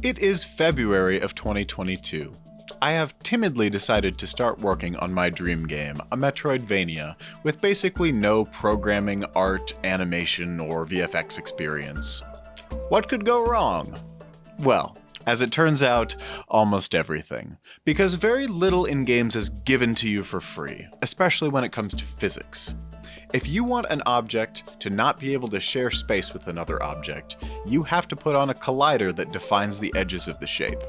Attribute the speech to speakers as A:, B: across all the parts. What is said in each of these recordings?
A: It is February of 2022. I have timidly decided to start working on my dream game, a Metroidvania, with basically no programming, art, animation, or VFX experience. What could go wrong? Well, as it turns out, almost everything. Because very little in games is given to you for free, especially when it comes to physics. If you want an object to not be able to share space with another object, you have to put on a collider that defines the edges of the shape.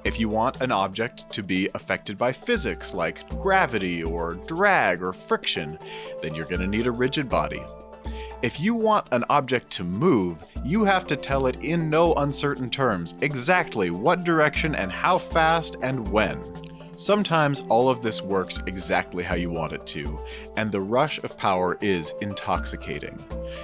A: If you want an object to be affected by physics like gravity or drag or friction, then you're going to need a rigid body. If you want an object to move, you have to tell it in no uncertain terms exactly what direction and how fast and when. Sometimes all of this works exactly how you want it to, and the rush of power is intoxicating.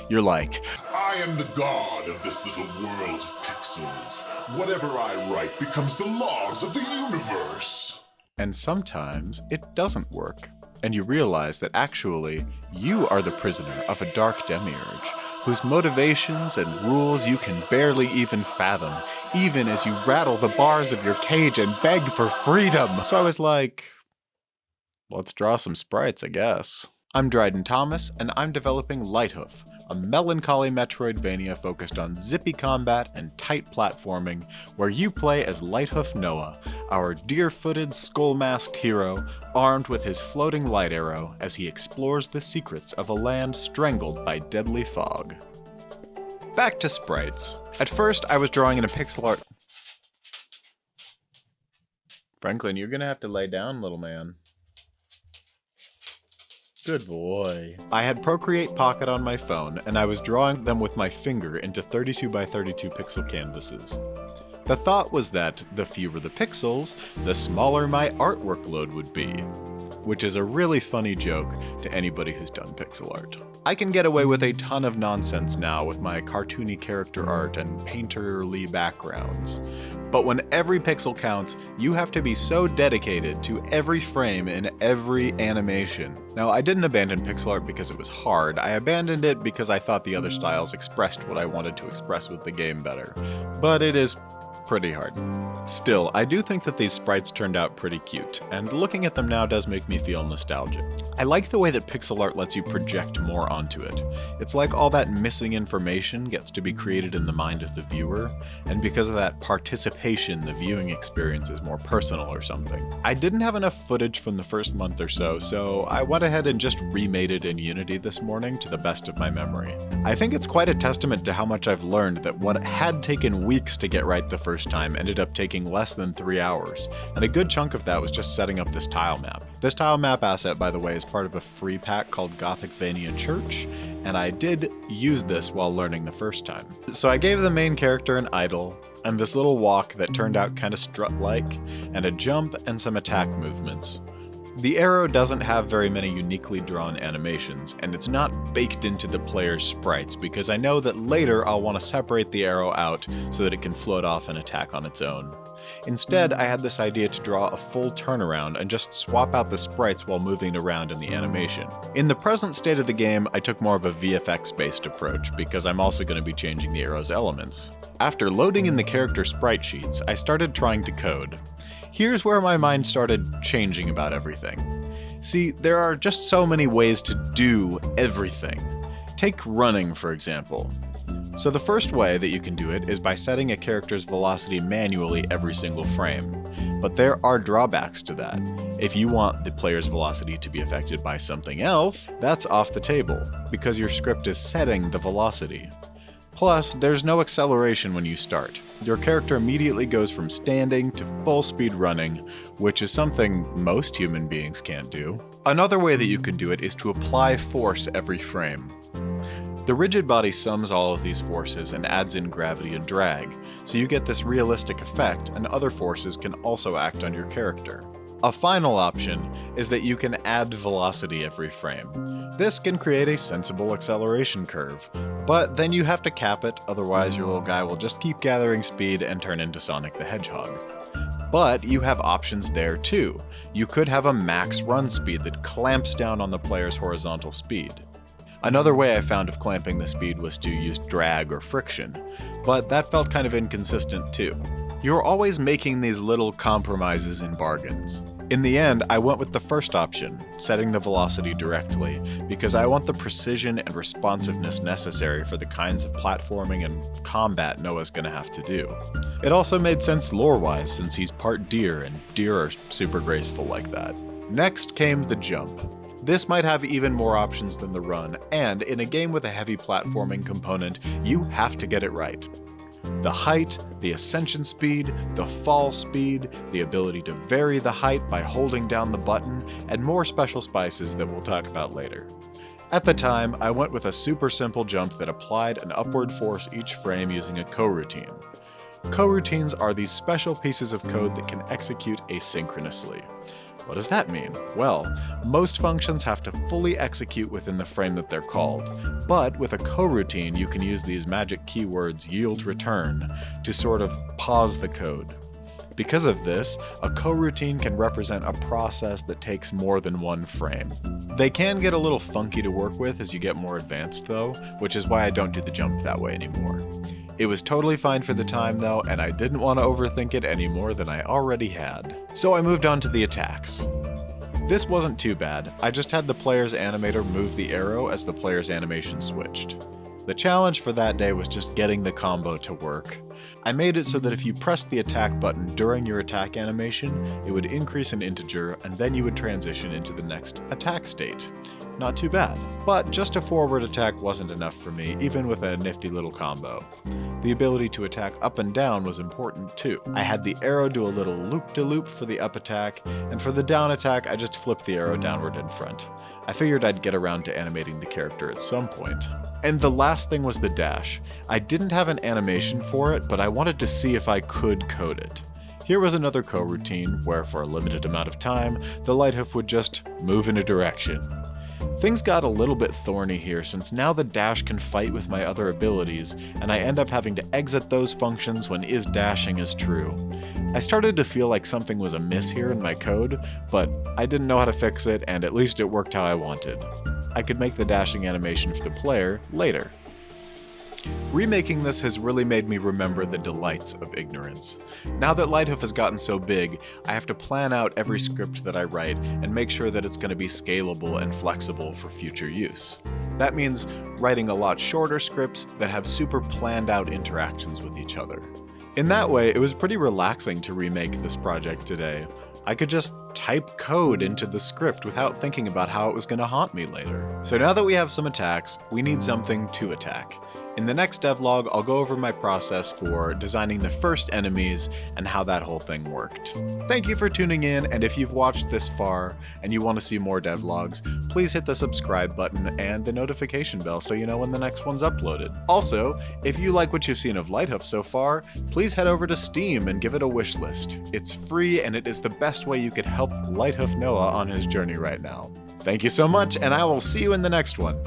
A: You're like,
B: I am the god of this little world of pixels. Whatever I write becomes the laws of the universe.
A: And sometimes it doesn't work, and you realize that actually you are the prisoner of a dark demiurge, whose motivations and rules you can barely even fathom, even as you rattle the bars of your cage and beg for freedom. So I was like, let's draw some sprites, I guess. I'm Dryden Thomas, and I'm developing Lighthoof, a melancholy Metroidvania focused on zippy combat and tight platforming, where you play as Lighthoof Noah, our deer-footed, skull-masked hero, armed with his floating light arrow as he explores the secrets of a land strangled by deadly fog. Back to sprites. At first, I was drawing in a pixel art... Franklin, you're gonna have to lay down, little man. Good boy. I had Procreate Pocket on my phone, and I was drawing them with my finger into 32 by 32 pixel canvases. The thought was that the fewer the pixels, the smaller my artwork load would be, which is a really funny joke to anybody who's done pixel art. I can get away with a ton of nonsense now with my cartoony character art and painterly backgrounds. But when every pixel counts, you have to be so dedicated to every frame in every animation. Now, I didn't abandon pixel art because it was hard. I abandoned it because I thought the other styles expressed what I wanted to express with the game better. But it is pretty hard. Still, I do think that these sprites turned out pretty cute, and looking at them now does make me feel nostalgic. I like the way that pixel art lets you project more onto it. It's like all that missing information gets to be created in the mind of the viewer, and because of that participation, the viewing experience is more personal or something. I didn't have enough footage from the first month or so I went ahead and just remade it in Unity this morning to the best of my memory. I think it's quite a testament to how much I've learned that what had taken weeks to get right the first time ended up taking less than 3 hours, and a good chunk of that was just setting up this tile map. This tile map asset, by the way, is part of a free pack called Gothicvania Church, and I did use this while learning the first time. So I gave the main character an idle, and this little walk that turned out kinda strut-like, and a jump and some attack movements. The arrow doesn't have very many uniquely drawn animations, and it's not baked into the player's sprites because I know that later I'll want to separate the arrow out so that it can float off and attack on its own. Instead, I had this idea to draw a full turnaround and just swap out the sprites while moving around in the animation. In the present state of the game, I took more of a VFX-based approach because I'm also going to be changing the arrow's elements. After loading in the character sprite sheets, I started trying to code. Here's where my mind started changing about everything. See, there are just so many ways to do everything. Take running, for example. So the first way that you can do it is by setting a character's velocity manually every single frame. But there are drawbacks to that. If you want the player's velocity to be affected by something else, that's off the table, because your script is setting the velocity. Plus, there's no acceleration when you start. Your character immediately goes from standing to full speed running, which is something most human beings can't do. Another way that you can do it is to apply force every frame. The rigid body sums all of these forces and adds in gravity and drag, so you get this realistic effect, and other forces can also act on your character. A final option is that you can add velocity every frame. This can create a sensible acceleration curve, but then you have to cap it, otherwise your little guy will just keep gathering speed and turn into Sonic the Hedgehog. But you have options there too. You could have a max run speed that clamps down on the player's horizontal speed. Another way I found of clamping the speed was to use drag or friction, but that felt kind of inconsistent too. You're always making these little compromises and bargains. In the end, I went with the first option, setting the velocity directly, because I want the precision and responsiveness necessary for the kinds of platforming and combat Noah's gonna have to do. It also made sense lore-wise since he's part deer, and deer are super graceful like that. Next came the jump. This might have even more options than the run, and in a game with a heavy platforming component, you have to get it right. The height, the ascension speed, the fall speed, the ability to vary the height by holding down the button, and more special spices that we'll talk about later. At the time, I went with a super simple jump that applied an upward force each frame using a coroutine. Coroutines are these special pieces of code that can execute asynchronously. What does that mean? Well, most functions have to fully execute within the frame that they're called, but with a coroutine you can use these magic keywords yield return to sort of pause the code. Because of this, a coroutine can represent a process that takes more than one frame. They can get a little funky to work with as you get more advanced though, which is why I don't do the jump that way anymore. It was totally fine for the time though, and I didn't want to overthink it any more than I already had. So I moved on to the attacks. This wasn't too bad, I just had the player's animator move the arrow as the player's animation switched. The challenge for that day was just getting the combo to work. I made it so that if you pressed the attack button during your attack animation, it would increase an integer and then you would transition into the next attack state. Not too bad. But just a forward attack wasn't enough for me, even with a nifty little combo. The ability to attack up and down was important too. I had the arrow do a little loop-de-loop for the up attack, and for the down attack I just flipped the arrow downward in front. I figured I'd get around to animating the character at some point. And the last thing was the dash. I didn't have an animation for it, but I wanted to see if I could code it. Here was another coroutine, where for a limited amount of time, the Lighthoof would just move in a direction. Things got a little bit thorny here since now the dash can fight with my other abilities, and I end up having to exit those functions when is dashing is true. I started to feel like something was amiss here in my code, but I didn't know how to fix it, and at least it worked how I wanted. I could make the dashing animation for the player later. Remaking this has really made me remember the delights of ignorance. Now that Lighthoof has gotten so big, I have to plan out every script that I write and make sure that it's going to be scalable and flexible for future use. That means writing a lot shorter scripts that have super planned out interactions with each other. In that way, it was pretty relaxing to remake this project today. I could just type code into the script without thinking about how it was going to haunt me later. So now that we have some attacks, we need something to attack. In the next devlog, I'll go over my process for designing the first enemies and how that whole thing worked. Thank you for tuning in, and if you've watched this far and you want to see more devlogs, please hit the subscribe button and the notification bell so you know when the next one's uploaded. Also, if you like what you've seen of Lighthoof so far, please head over to Steam and give it a wish list. It's free and it is the best way you could help Lighthoof Noah on his journey right now. Thank you so much, and I will see you in the next one.